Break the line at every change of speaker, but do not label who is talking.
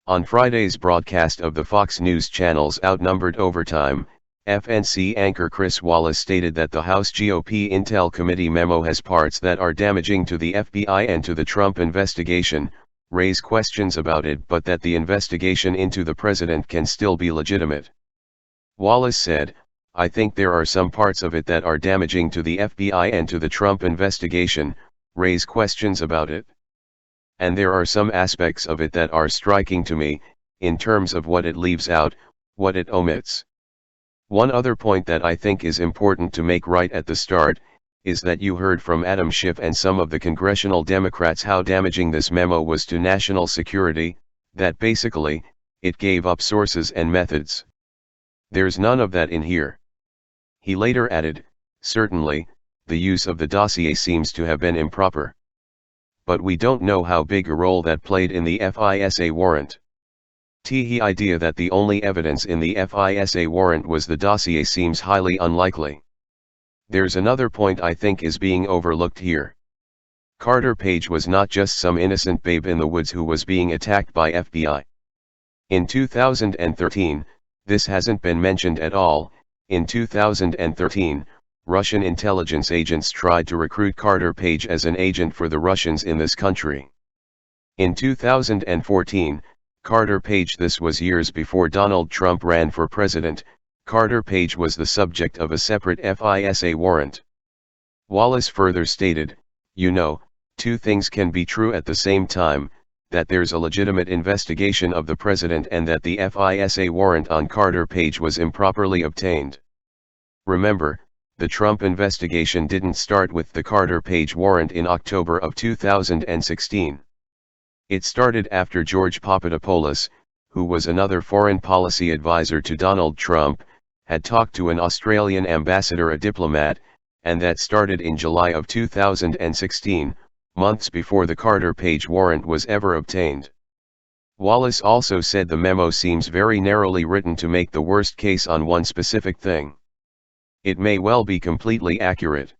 On Friday's broadcast of the Fox News channel's Outnumbered Overtime, FNC anchor Chris Wallace stated that the House GOP Intel Committee memo has parts that are damaging to the FBI and to the Trump investigation, raise questions about it, but that the investigation into the president can still be legitimate. Wallace said, "I think there are some parts of it that are damaging to the FBI and to the Trump investigation, raise questions about it. And there are some aspects of it that are striking to me, in terms of what it leaves out, what it omits. One other point that I think is important to make right at the start, is that you heard from Adam Schiff and some of the congressional Democrats how damaging this memo was to national security, that basically, it gave up sources and methods. There's none of that in here." He later added, "Certainly, the use of the dossier seems to have been improper. But we don't know how big a role that played in the FISA warrant. The idea that the only evidence in the FISA warrant was the dossier seems highly unlikely. There's another point I think is being overlooked here. Carter Page was not just some innocent babe in the woods who was being attacked by FBI. In 2013, this hasn't been mentioned at all. In 2013, Russian intelligence agents tried to recruit Carter Page as an agent for the Russians in this country. In 2014, Carter Page, this was years before Donald Trump ran for president, Carter Page was the subject of a separate FISA warrant. Wallace further stated, "You know, two things can be true at the same time, that there's a legitimate investigation of the president and that the FISA warrant on Carter Page was improperly obtained." Remember, the Trump investigation didn't start with the Carter Page warrant in October of 2016. It started after George Papadopoulos, who was another foreign policy advisor to Donald Trump, had talked to an Australian ambassador, a diplomat, and that started in July of 2016, months before the Carter Page warrant was ever obtained. Wallace also said the memo seems very narrowly written to make the worst case on one specific thing. It may well be completely accurate.